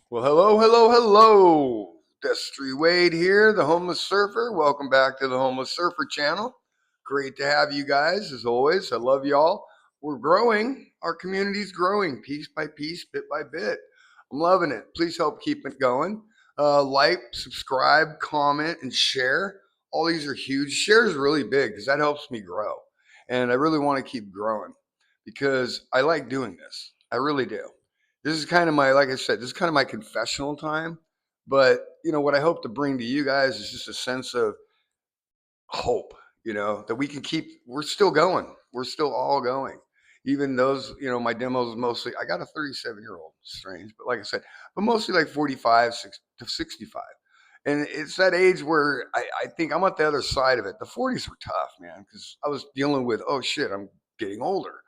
Well, hello, hello, hello. Destry Wade here, the Homeless Surfer. Welcome back to the Homeless Surfer channel. Great to have you guys, as always. I love y'all. We're growing. Our community's growing piece by piece, bit by bit. I'm loving it. Please help keep it going. Like, subscribe, comment, and share. All these are huge. Share is really big because that helps me grow. And I really want to keep growing because I like doing this. I really do. This is kind of my, like I said, this is kind of my confessional time. But, what I hope to bring to you guys is just a sense of hope, that we can keep, we're still going. We're still all going. Even those, my demos mostly, I got a 37-year-old, strange, but like I said, but mostly like 45 to 65. And it's that age where I think I'm at the other side of it. The 40s were tough, man, because I was dealing with, oh shit, I'm getting older.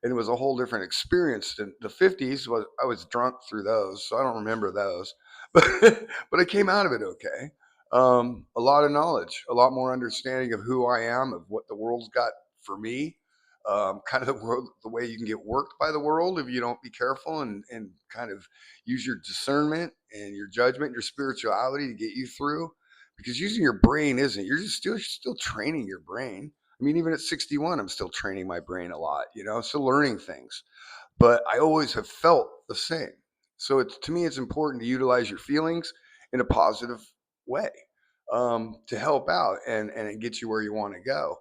And it was a whole different experience than the 50s was. I was drunk through those, so I don't remember those. But I came out of it okay. A lot of knowledge, a lot more understanding of who I am, of what the world's got for me, kind of the world, the way you can get worked by the world if you don't be careful and kind of use your discernment and your judgment, your spirituality to get you through. Because using your brain isn't, you're still training your brain. I mean, even at 61, I'm still training my brain a lot, still learning things. But I always have felt the same. So to me, it's important to utilize your feelings in a positive way, to help out and get you where you want to go,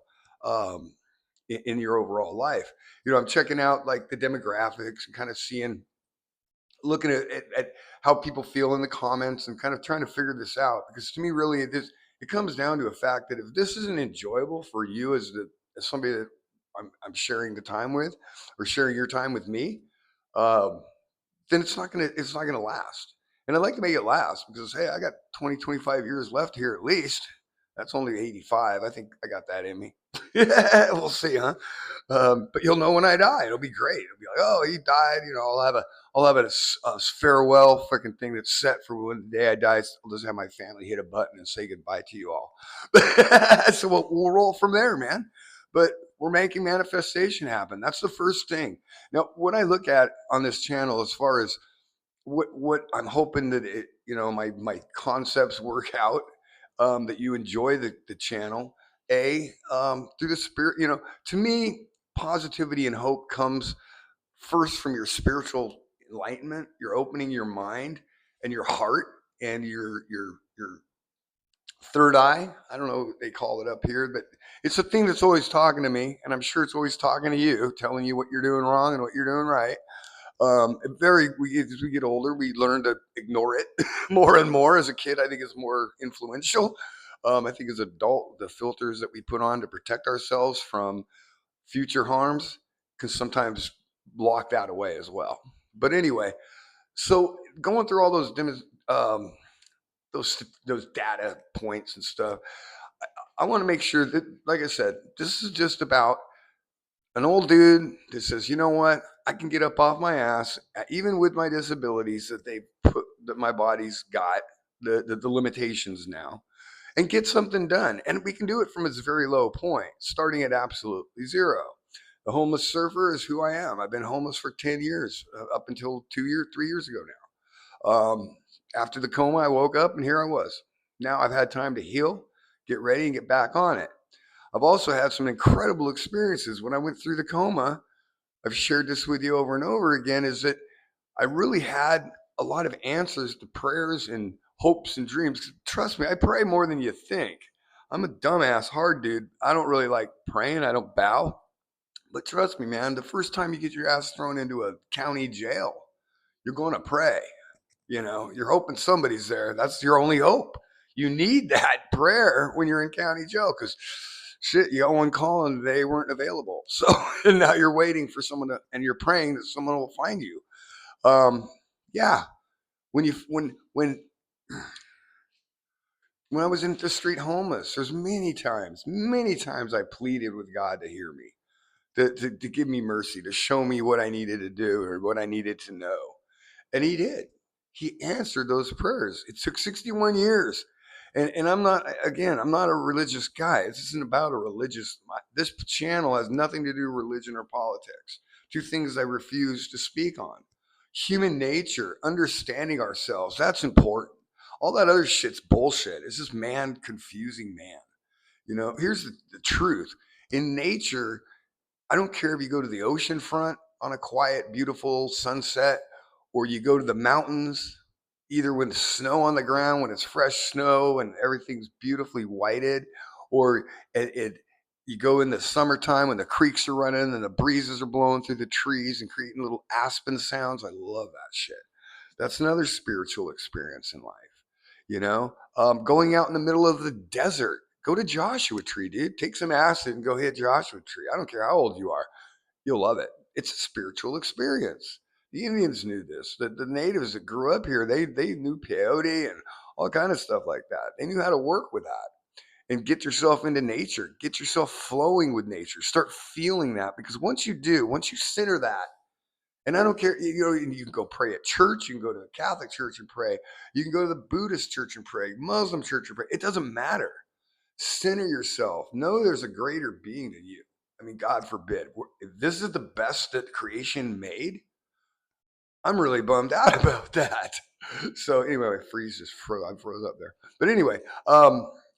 in your overall life. I'm checking out like the demographics and kind of looking at how people feel in the comments and kind of trying to figure this out. Because to me, really, it comes down to a fact that if this isn't enjoyable for you as somebody that I'm sharing the time with, or sharing your time with me, um, then it's not gonna last. And I'd like to make it last because, hey, I got 20, 25 years left here at least. That's only 85. I think I got that in me. We'll see, huh? But you'll know when I die. It'll be great. It'll be like, oh, he died. I'll have a farewell freaking thing that's set for when the day I die. I'll just have my family hit a button and say goodbye to you all. So we'll roll from there, man. But we're making manifestation happen. That's the first thing. Now, what I look at on this channel, as far as what I'm hoping that my concepts work out, that you enjoy the channel, through the spirit. To me, positivity and hope comes first from your spiritual enlightenment. You're opening your mind and your heart and your third eye. I don't know what they call it up here, but it's a thing that's always talking to me, and I'm sure it's always talking to you, telling you what you're doing wrong and what you're doing right. As we get older, we learn to ignore it more and more. As a kid, I think it's more influential. I think as adult, the filters that we put on to protect ourselves from future harms can sometimes block that away as well. But anyway, so going through all those data points and stuff, I want to make sure that, like I said, this is just about an old dude that says, you know what, I can get up off my ass, even with my disabilities that my body's got, the limitations now, and get something done. And we can do it from its very low point, starting at absolutely zero. The homeless surfer is who I am. I've been homeless for 10 years, up until 2 years, 3 years ago now. After the coma, I woke up and here I was. Now I've had time to heal, get ready, and get back on it. I've also had some incredible experiences when I went through the coma. I've shared this with you over and over again, is that I really had a lot of answers to prayers and hopes and dreams. Trust me, I pray more than you think. I'm a dumbass hard dude. I don't really like praying. I don't bow. But trust me, man, the first time you get your ass thrown into a county jail, you're going to pray. You're hoping somebody's there. That's your only hope. You need that prayer when you're in county jail because shit, you got one call and they weren't available. So and now you're waiting for someone and you're praying that someone will find you. Um, yeah, when you when I was in the street homeless, there's many times I pleaded with God to hear me, to give me mercy, to show me what I needed to do or what I needed to know. And he did. He answered those prayers. It took 61 years. And I'm not a religious guy. This isn't about this channel has nothing to do with religion or politics. Two things I refuse to speak on. human nature, understanding ourselves. That's important. All that other shit's bullshit. It's just man confusing man. Here's the truth. In nature, I don't care if you go to the ocean front on a quiet, beautiful sunset, or you go to the mountains, either with snow on the ground, when it's fresh snow and everything's beautifully whited, or you go in the summertime when the creeks are running and the breezes are blowing through the trees and creating little aspen sounds. I love that shit. That's another spiritual experience in life. Going out in the middle of the desert. Go to Joshua Tree, dude. Take some acid and go hit Joshua Tree. I don't care how old you are. You'll love it. It's a spiritual experience. The Indians knew this. The natives that grew up here, they knew peyote and all kind of stuff like that. They knew how to work with that and get yourself into nature. Get yourself flowing with nature. Start feeling that, because once you do, once you center that, and I don't care, you can go pray at church. You can go to the Catholic church and pray. You can go to the Buddhist church and pray, Muslim church and pray. It doesn't matter. Center yourself. Know there's a greater being than you. I mean, God forbid. If this is the best that creation made, I'm really bummed out about that. So anyway, I froze up there. But anyway,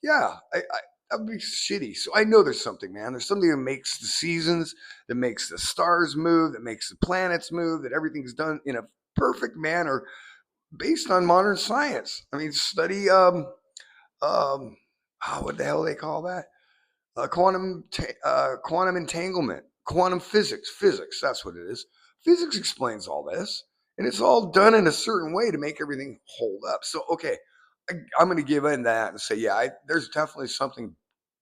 yeah, I'd be shitty. So I know there's something, man. There's something that makes the seasons, that makes the stars move, that makes the planets move, that everything's done in a perfect manner based on modern science. I mean, study what the hell do they call that? Quantum entanglement, quantum physics. That's what it is. Physics explains all this, and it's all done in a certain way to make everything hold up. So, okay, I'm going to give in that and say, yeah, there's definitely something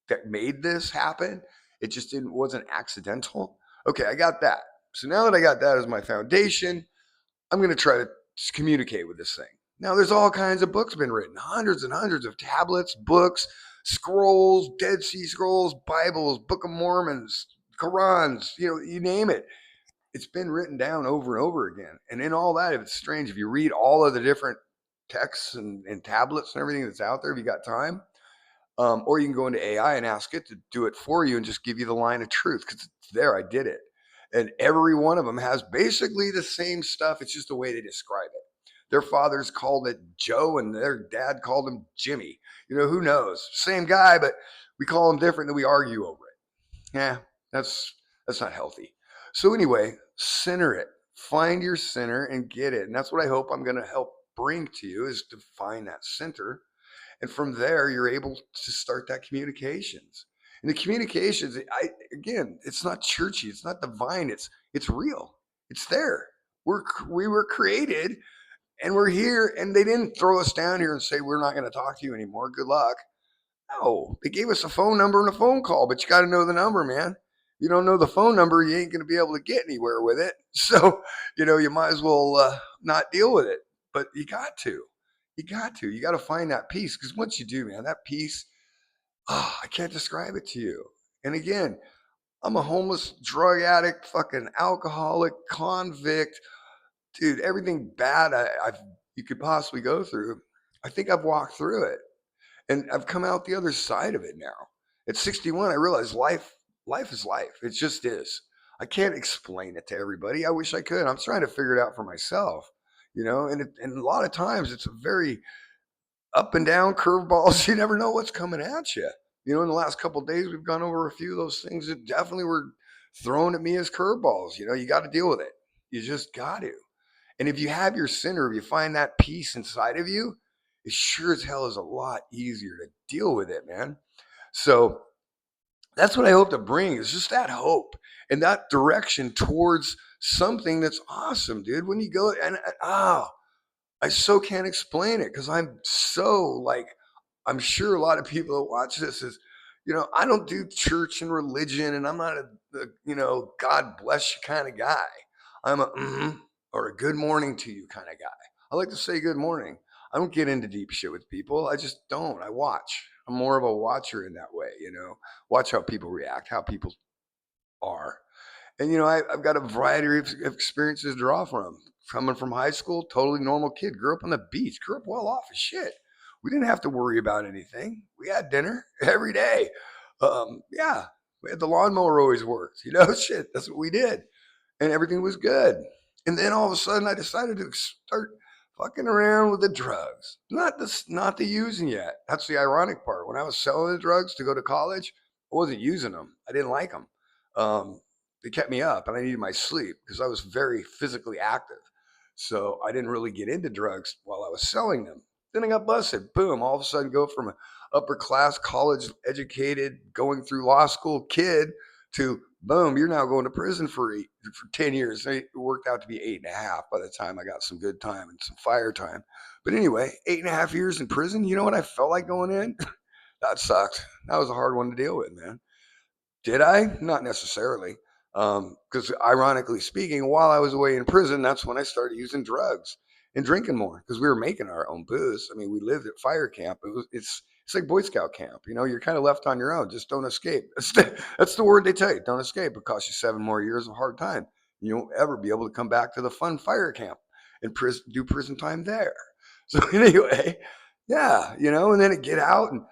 that made this happen. It just wasn't accidental. Okay, I got that. So now that I got that as my foundation, I'm going to try to communicate with this thing. Now, there's all kinds of books been written, hundreds and hundreds of tablets, books, scrolls, Dead Sea Scrolls, Bibles, Book of Mormons, Qurans, you name it. It's been written down over and over again. And in all that, if it's strange, if you read all of the different texts and tablets and everything that's out there, if you got time, or you can go into AI and ask it to do it for you and just give you the line of truth, because it's there. I did it. And every one of them has basically the same stuff. It's just the way they describe it. Their fathers called it Joe and their dad called him Jimmy. Who knows? Same guy, but we call him different and we argue over it. Yeah, that's not healthy. So anyway, center it. Find your center and get it. And that's what I hope I'm going to help bring to you, is to find that center. And from there, you're able to start that communications. And the communications, again, it's not churchy, it's not divine, it's real. It's there. We were created and we're here, and they didn't throw us down here and say, we're not going to talk to you anymore. Good luck. No, they gave us a phone number and a phone call, but you got to know the number, man. You don't know the phone number, you ain't going to be able to get anywhere with it. So, you might as well not deal with it. But you got to. You got to find that peace, because once you do, man, that peace, I can't describe it to you. And again, I'm a homeless, drug addict, fucking alcoholic, convict, dude. Everything bad you could possibly go through, I think I've walked through it, and I've come out the other side of it now. At 61, I realized life is life. It just is. I can't explain it to everybody. I wish I could. I'm trying to figure it out for myself, and a lot of times it's a very up and down curveballs. You never know what's coming at you. In the last couple of days, we've gone over a few of those things that definitely were thrown at me as curveballs. You got to deal with it. You just got to. And if you have your center, if you find that peace inside of you, it sure as hell is a lot easier to deal with it, man. So that's what I hope to bring, is just that hope and that direction towards something that's awesome, dude. When you go and I so can't explain it, because I'm so like, I'm sure a lot of people that watch this is, I don't do church and religion, and I'm not God bless you kind of guy. I'm or a good morning to you kind of guy. I like to say good morning. I don't get into deep shit with people. I just don't. I watch. I'm more of a watcher in that way, watch how people react, how people are. And I've got a variety of experiences to draw from. Coming from high school, totally normal kid, grew up on the beach, grew up well off as shit. We didn't have to worry about anything. We had dinner every day. Yeah, we had the lawnmower always worked. Shit, that's what we did, and everything was good. And then all of a sudden I decided to start fucking around with the drugs. Not the using yet. That's the ironic part. When I was selling the drugs to go to college, I wasn't using them. I didn't like them. They kept me up, and I needed my sleep because I was very physically active. So I didn't really get into drugs while I was selling them. Then I got busted. Boom! All of a sudden, go from an upper class, college educated, going through law school kid to boom, you're now going to prison for 10 years. It worked out to be 8.5 by the time I got some good time and some fire time. But anyway, 8.5 years in prison. You know what I felt like going in? That sucked. That was a hard one to deal with, man. Did I? Not necessarily. Because ironically speaking, while I was away in prison, that's when I started using drugs and drinking more because we were making our own booze. I mean, we lived at fire camp. It's like Boy Scout camp. You know, you're kind of left on your own. Just don't escape. That's the word they tell you. Don't escape. It costs you 7 more years of hard time. You won't ever be able to come back to the fun fire camp and do prison time there. So anyway, yeah, and then get out and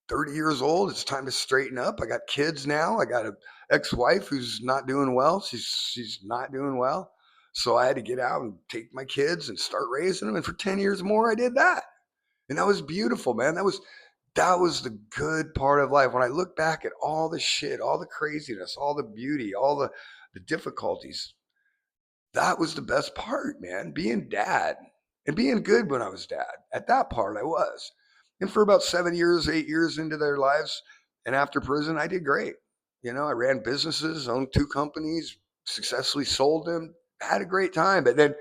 30 years old. It's time to straighten up. I got kids now. I got an ex-wife who's not doing well. She's not doing well. So I had to get out and take my kids and start raising them. And for 10 years more, I did that. And that was beautiful, man. That was the good part of life. When I look back at all the shit, all the craziness, all the beauty, all the difficulties, that was the best part, man. Being dad and being good when I was dad. At that part, I was. And for about 7 years, 8 years into their lives, and after prison, I did great. I ran businesses, owned 2 companies, successfully sold them, had a great time. But then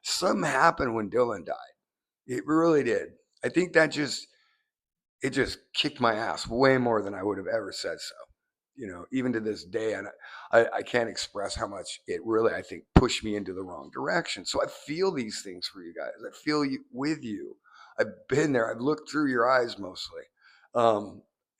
something happened when Dylan died. It really did. I think it just kicked my ass way more than I would have ever said so. Even to this day, and I can't express how much it really, I think, pushed me into the wrong direction. So I feel these things for you guys. I feel you with you. I've been there. I've looked through your eyes mostly,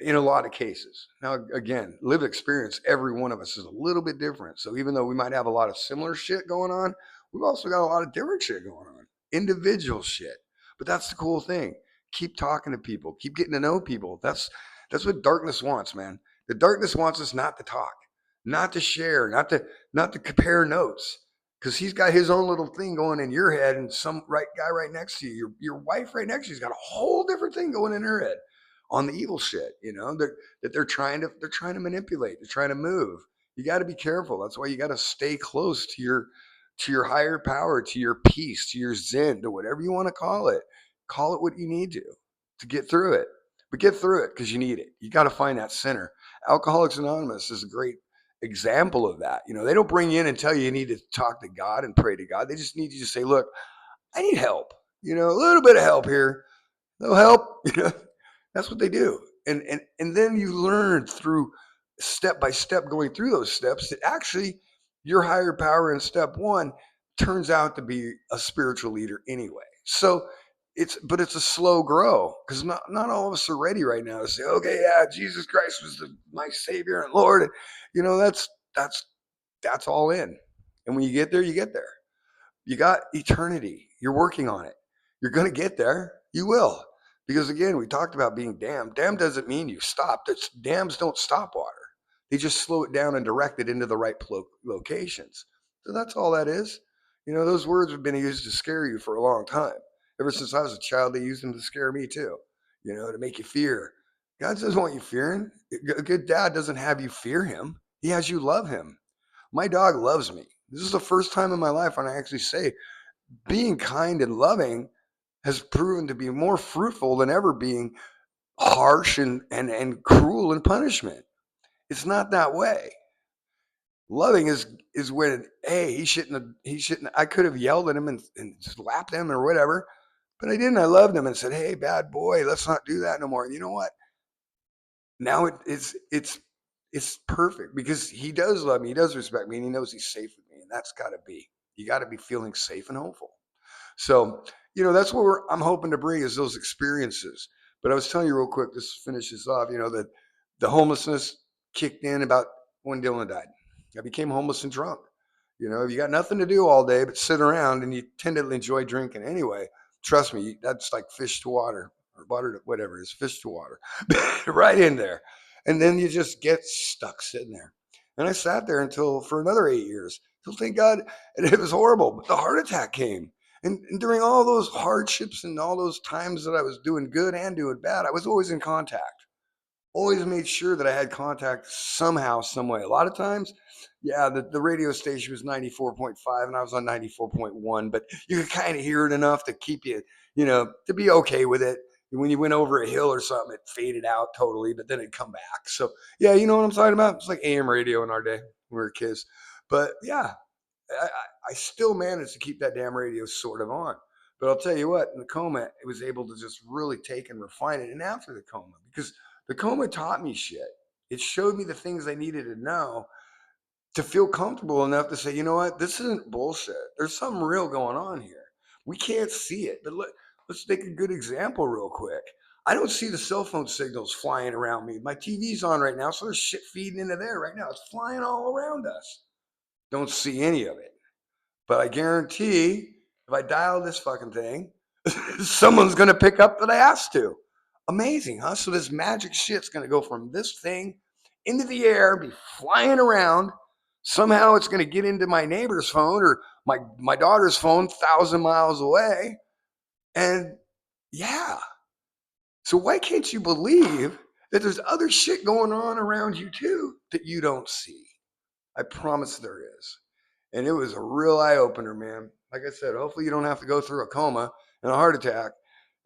in a lot of cases. Now, again, lived experience. Every one of us is a little bit different. So even though we might have a lot of similar shit going on, we've also got a lot of different shit going on. Individual shit. But that's the cool thing. Keep talking to people. Keep getting to know people. That's what darkness wants, man. The darkness wants us not to talk, not to share, not to compare notes, because he's got his own little thing going in your head, and some guy right next to you, your wife right next to you's got a whole different thing going in her head on the evil shit. That they're trying to manipulate, they're trying to move. You got to be careful. That's why you got to stay close to your higher power, to your peace, to your zen, to whatever you want to call it. Call it what you need to get through it. But get through it because you need it. You got to find that center. Alcoholics Anonymous is a great example of that. They don't bring you in and tell you need to talk to God and pray to God. They just need you to say, look, I need help. A little bit of help here. No help. That's what they do. And then you learn through step by step going through those steps that actually your higher power in step one turns out to be a spiritual leader anyway. So it's a slow grow because not all of us are ready right now to say, okay, yeah, Jesus Christ was my Savior and Lord. And, that's all in. And when you get there, you get there. You got eternity. You're working on it. You're going to get there. You will. Because again, we talked about being damned. Damned doesn't mean you stopped. Dams don't stop water. They just slow it down and direct it into the right locations. So that's all that is. Those words have been used to scare you for a long time. Ever since I was a child, they used them to scare me too, to make you fear. God doesn't want you fearing. A good dad doesn't have you fear him. He has you love him. My dog loves me. This is the first time in my life when I actually say being kind and loving has proven to be more fruitful than ever being harsh and cruel in punishment. It's not that way. Loving is when, hey, he shouldn't I could have yelled at him and slapped him or whatever, but I didn't. I loved him and said, hey, bad boy, let's not do that no more. And you know what? Now it's perfect because he does love me, he does respect me, and he knows he's safe with me. And that's gotta be. You gotta be feeling safe and hopeful. So, that's what I'm hoping to bring is those experiences. But I was telling you real quick, just to finish this off, that the homelessness kicked in about when Dylan died. I became homeless and drunk. You got nothing to do all day but sit around and you tend to enjoy drinking anyway. Trust me, that's like fish to water or butter to whatever it is, fish to water, right in there. And then you just get stuck sitting there. And I sat there for another 8 years So thank God. And it was horrible, but the heart attack came. And during all those hardships and all those times that I was doing good and doing bad, I was always in contact. Always made sure that I had contact somehow, some way. A lot of times, yeah, the radio station was 94.5 and I was on 94.1, but you could kind of hear it enough to keep you, to be okay with it. When you went over a hill or something, it faded out totally, but then it'd come back. So, yeah, you know what I'm talking about? It's like AM radio in our day when we were kids. But yeah, I still managed to keep that damn radio sort of on. But I'll tell you what, in the coma, it was able to just really take and refine it. And after the coma, because the coma taught me shit. It showed me the things I needed to know to feel comfortable enough to say, you know what, this isn't bullshit. There's something real going on here. We can't see it, but let's take a good example real quick. I don't see the cell phone signals flying around me. My TV's on right now, so there's shit feeding into there right now. It's flying all around us. Don't see any of it. But I guarantee if I dial this fucking thing, someone's going to pick up that I asked to. Amazing, huh? So this magic shit's going to go from this thing into the air, be flying around. Somehow it's going to get into my neighbor's phone or my daughter's phone 1,000 miles away. And yeah. So why can't you believe that there's other shit going on around you too that you don't see? I promise there is. And it was a real eye opener, man. Like I said, hopefully you don't have to go through a coma and a heart attack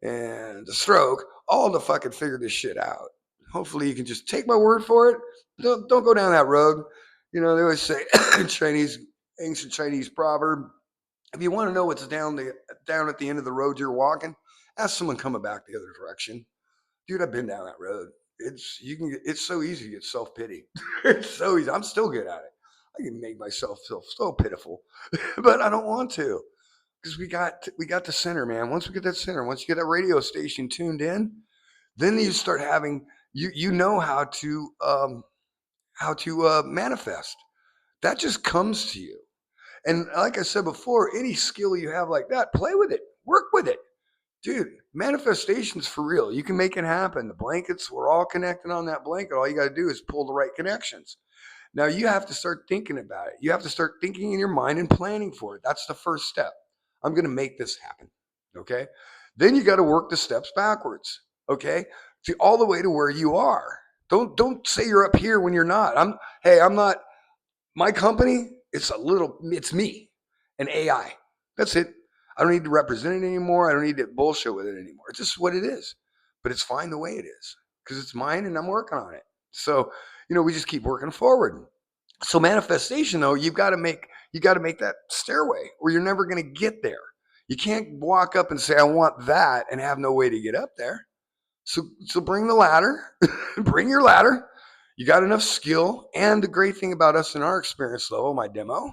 and a stroke all to fucking figure this shit out. Hopefully you can just take my word for it. Don't go down that road. They always say ancient Chinese proverb. If you want to know what's down at the end of the road you're walking, ask someone coming back the other direction. Dude, I've been down that road. It's so easy to get self-pity. It's so easy. I'm still good at it. I can make myself feel so pitiful, but I don't want to because we got the center, man. Once we get that center, once you get that radio station tuned in, then you start having you know how to manifest. That just comes to you. And like I said before, any skill you have like that, play with it, work with it. Dude, manifestation's for real. You can make it happen. The blankets, we're all connected on that blanket. All you got to do is pull the right connections. Now you have to start thinking about it. You have to start thinking in your mind and planning for it. That's the first step. I'm going to make this happen. Okay. Then you got to work the steps backwards. Okay. See, all the way to where you are. Don't say you're up here when you're not. I'm not my company. It's me and AI. That's it. I don't need to represent it anymore. I don't need to bullshit with it anymore. It's just what it is. But it's fine the way it is because it's mine and I'm working on it. So, we just keep working forward. So manifestation though, you got to make that stairway or you're never going to get there. You can't walk up and say I want that and have no way to get up there. So bring the ladder. Bring your ladder. You got enough skill, and the great thing about us in our experience level, my demo,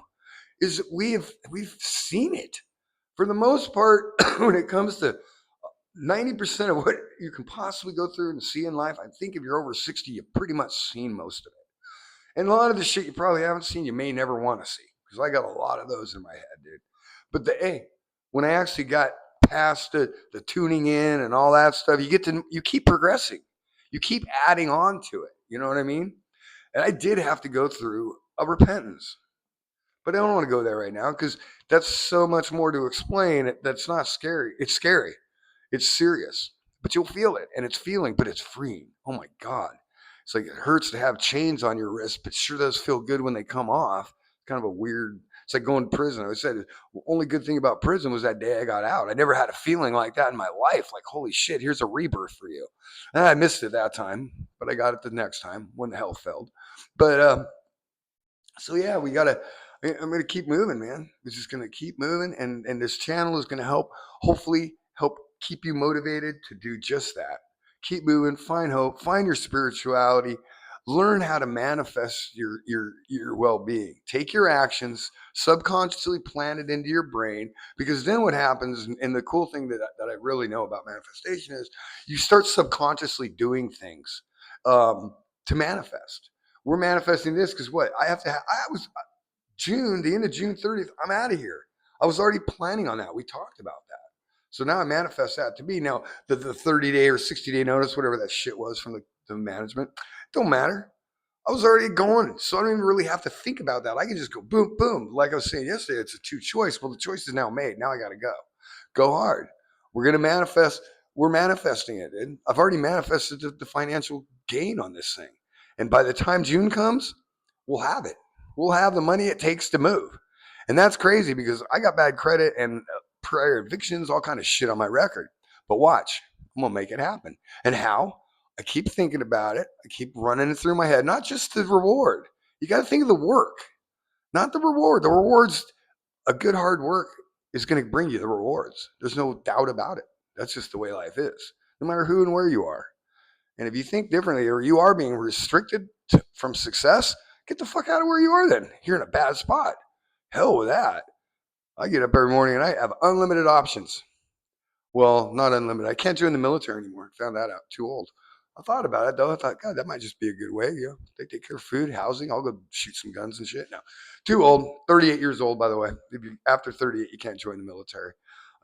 is that we've seen it. For the most part, when it comes to 90% of what you can possibly go through and see in life, I think if you're over 60, you've pretty much seen most of it. And a lot of the shit you probably haven't seen, you may never want to see. Because I got a lot of those in my head, dude. But when I actually got past the tuning in and all that stuff, you keep progressing. You keep adding on to it. You know what I mean? And I did have to go through a repentance. But I don't want to go there right now because that's so much more to explain. That's not scary. It's scary. It's serious. But you'll feel it. And it's feeling, but it's freeing. Oh my God. It's like it hurts to have chains on your wrist, but sure does feel good when they come off. Kind of a weird, it's like going to prison. I said the only good thing about prison was that day I got out. I never had a feeling like that in my life. Like, holy shit, here's a rebirth for you. And I missed it that time, but I got it the next time when the hell failed. But so yeah, I'm gonna keep moving, man. We're just gonna keep moving, and this channel is gonna hopefully help keep you motivated to do just that. Keep moving, find hope, find your spirituality, learn how to manifest your well-being. Take your actions, subconsciously plant it into your brain, because then what happens, and the cool thing that I really know about manifestation is you start subconsciously doing things to manifest. We're manifesting this because what I have to have, I was the end of June 30th, I'm out of here. I was already planning on that. We talked about that. So now I manifest that to me. Now, the 30-day or 60-day notice, whatever that shit was from the management, don't matter. I was already going, so I don't even really have to think about that. I can just go boom, boom. Like I was saying yesterday, it's a two choice. Well, the choice is now made. Now I got to go. Go hard. We're going to manifest. We're manifesting it. And I've already manifested the financial gain on this thing. And by the time June comes, we'll have it. We'll have the money it takes to move. And that's crazy because I got bad credit and prior evictions, all kind of shit on my record. But watch, I'm going to make it happen. And how? I keep thinking about it. I keep running it through my head, not just the reward. You got to think of the work, not the reward. The rewards, a good hard work is going to bring you the rewards. There's no doubt about it. That's just the way life is, no matter who and where you are. And if you think differently or you are being restricted from success, get the fuck out of where you are then. You're in a bad spot. Hell with that. I get up every morning and I have unlimited options. Well, not unlimited. I can't join the military anymore. Found that out. Too old. I thought about it though. I thought, God, that might just be a good way. You know, they take care of food, housing. I'll go shoot some guns and shit. No, too old. 38 years old, by the way. If you after 38, you can't join the military.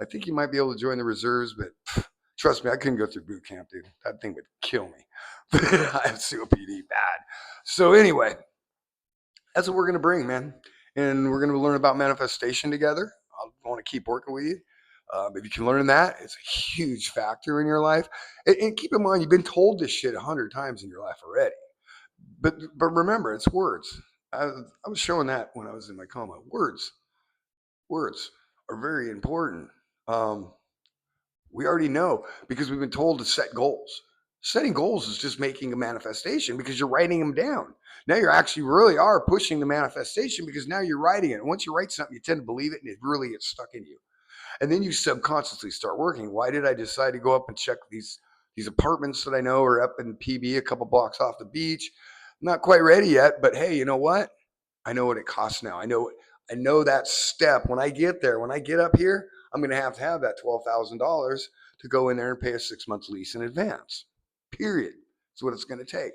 I think you might be able to join the reserves, but trust me, I couldn't go through boot camp, dude. That thing would kill me. I have COPD bad. So anyway, that's what we're gonna bring, man. And we're gonna learn about manifestation together. I want to keep working with you. If you can learn that, it's a huge factor in your life. And keep in mind, you've been told this shit 100 times in your life already. But remember, it's words. I was showing that when I was in my coma. Words are very important. Um, we already know because we've been told to set goals. Setting goals is just making a manifestation because you're writing them down. Now you're actually really are pushing the manifestation because now you're writing it. And once you write something, you tend to believe it and it really gets stuck in you. And then you subconsciously start working. Why did I decide to go up and check these apartments that I know are up in PB, a couple blocks off the beach? Not quite ready yet, but hey, you know what? I know what it costs now. I know that step. When I get there, when I get up here, I'm going to have that $12,000 to go in there and pay a 6 month lease in advance. Period. That's what it's going to take.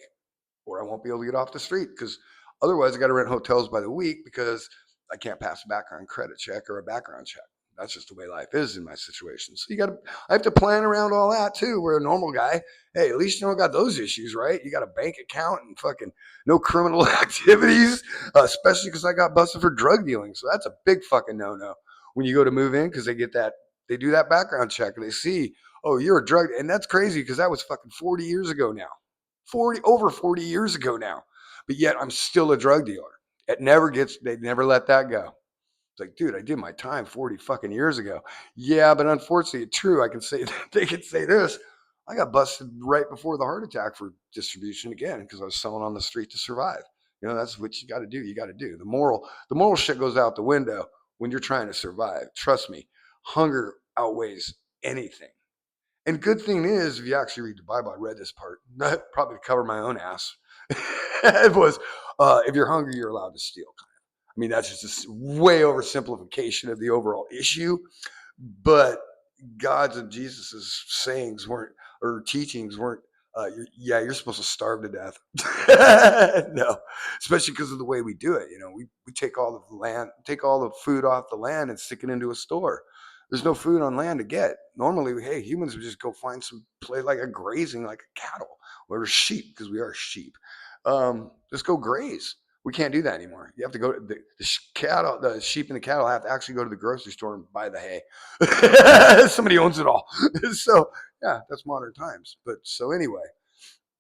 Or I won't be able to get off the street because otherwise I got to rent hotels by the week because I can't pass a background credit check or a background check. That's just the way life is in my situation. So I have to plan around all that too. Where a normal guy, hey, at least you don't got those issues, right? You got a bank account and fucking no criminal activities, especially because I got busted for drug dealing. So that's a big fucking no-no when you go to move in because they do that background check and they see, oh, you're a drug, and that's crazy because that was fucking 40 years ago now. Over 40 years ago now. But yet I'm still a drug dealer. They never let that go. It's like, dude, I did my time 40 fucking years ago. Yeah, but unfortunately, it's true. I can say they can say this. I got busted right before the heart attack for distribution again because I was selling on the street to survive. You know, that's what you got to do. You got to do. The moral shit goes out the window when you're trying to survive. Trust me, hunger outweighs anything. And good thing is, if you actually read the Bible, I read this part, probably to cover my own ass. It was, if you're hungry, you're allowed to steal. I mean, that's just a way oversimplification of the overall issue. But God's and Jesus's sayings weren't, or teachings weren't, you're supposed to starve to death. No, especially because of the way we do it. You know, we take all the land, take all the food off the land and stick it into a store. There's no food on land to get. Normally, hey, humans would just go find some place like a grazing, like a cattle or a sheep, because we are sheep. Just go graze. We can't do that anymore. You have to go to cattle, the sheep and the cattle have to actually go to the grocery store and buy the hay. Somebody owns it all. So yeah, that's modern times. But so anyway,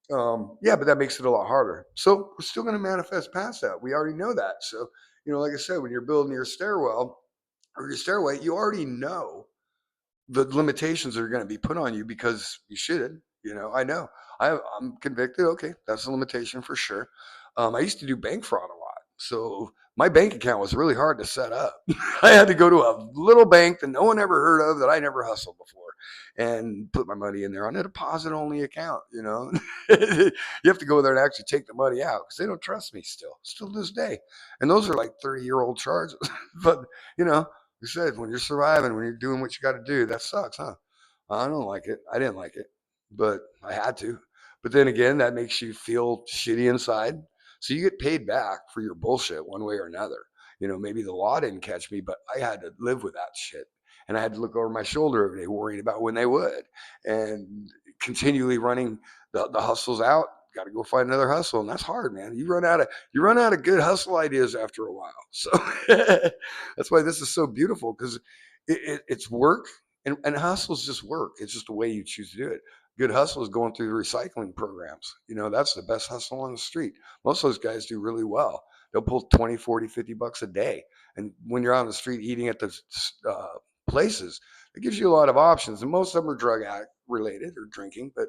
yeah, but that makes it a lot harder. So we're still going to manifest past that. We already know that. So, you know, like I said, when you're building your stairwell or your stairway, you already know the limitations that are going to be put on you because you should. You know, I know. I'm convicted. Okay, that's a limitation for sure. I used to do bank fraud a lot, so my bank account was really hard to set up. I had to go to a little bank that no one ever heard of, that I never hustled before, and put my money in there on a deposit-only account. You know, you have to go there and actually take the money out because they don't trust me still to this day. And those are like 30-year-old charges, but you know. You said when you're surviving, when you're doing what you got to do, that sucks, huh? I don't like it. I didn't like it, but I had to. But then again, that makes you feel shitty inside. So you get paid back for your bullshit one way or another. You know, maybe the law didn't catch me, but I had to live with that shit. And I had to look over my shoulder every day, worrying about when they would, and continually running the hustles out. got to go find another hustle, and that's hard, man. You run out of good hustle ideas after a while. So that's why this is so beautiful, because it's work, and hustle's just work. It's just the way you choose to do it. Good hustle is going through the recycling programs. That's the best hustle on the street. Most of those guys do really well. They'll pull 20, 40, 50 bucks a day. And when you're on the street eating at the places, it gives you a lot of options. And most of them are drug addict related or drinking, but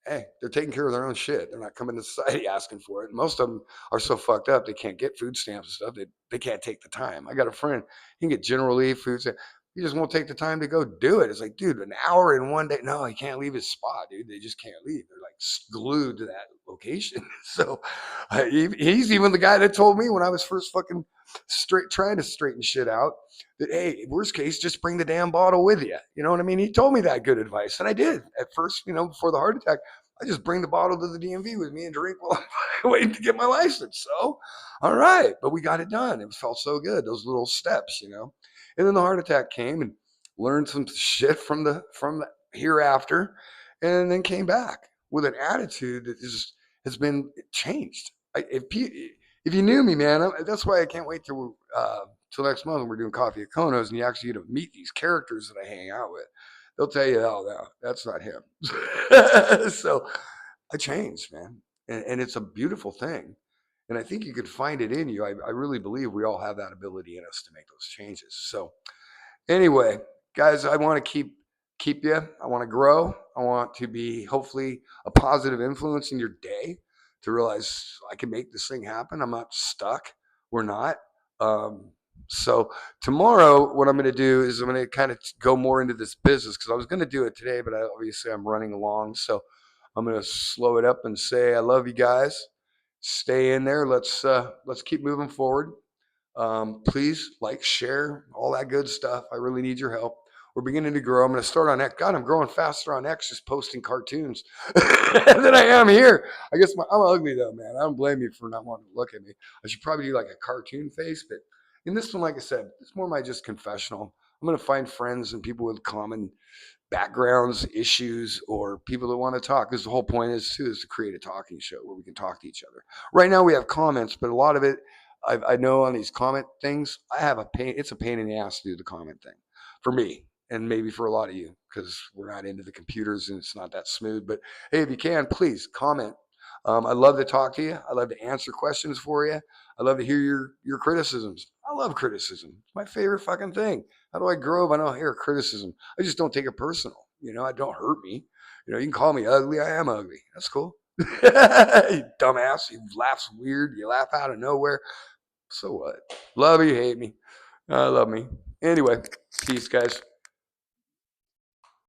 hey, they're taking care of their own shit. They're not coming to society asking for it. Most of them are so fucked up they can't get food stamps and stuff. They can't take the time. I got a friend, he can get general leave, food stamps. He just won't take the time to go do it. It's like, dude, an hour in one day. No, he can't leave his spot, dude. They just can't leave. They're like glued to that location. So he's even the guy that told me when I was first fucking trying to straighten shit out that, hey, worst case, just bring the damn bottle with you. You know what I mean? He told me that good advice. And I did at first, before the heart attack. I just bring the bottle to the DMV with me and drink while I'm waiting to get my license. So, all right. But we got it done. It felt so good. Those little steps. And then the heart attack came, and learned some shit from the hereafter, and then came back with an attitude that has been changed. If you knew me, man, that's why I can't wait till next month when we're doing Coffee at Kono's, and you actually get to meet these characters that I hang out with. They'll tell you, oh, no, that's not him. So I changed, man. And it's a beautiful thing. And I think you could find it in you. I really believe we all have that ability in us to make those changes. So anyway, guys, I want to keep you. I want to grow. I want to be hopefully a positive influence in your day, to realize I can make this thing happen. I'm not stuck. We're not. So tomorrow, what I'm going to do is I'm going to kind of go more into this business, because I was going to do it today, but obviously I'm running along. So I'm going to slow it up and say I love you guys. Stay in there. Let's keep moving forward. Please like, share, all that good stuff. I really need your help. We're beginning to grow. I'm going to start on X. God, I'm growing faster on X, just posting cartoons than I am here. I guess I'm ugly though, man. I don't blame you for not wanting to look at me. I should probably do like a cartoon face, but in this one, like I said, it's more my just confessional. I'm going to find friends and people with common backgrounds, issues, or people that want to talk. Because the whole point is to create a talking show where we can talk to each other. Right now we have comments, but a lot of it, I know on these comment things, it's a pain in the ass to do the comment thing for me, and maybe for a lot of you, because we're not into the computers and it's not that smooth. But hey, if you can, please comment. I love to talk to you. I love to answer questions for you. I love to hear your criticisms. I love criticism. It's my favorite fucking thing. How do I grow if I don't hear criticism? I just don't take it personal. It don't hurt me. You can call me ugly. I am ugly. That's cool. You dumbass. You laugh weird. You laugh out of nowhere. So what? Love or you hate me. Love me. Anyway, peace, guys.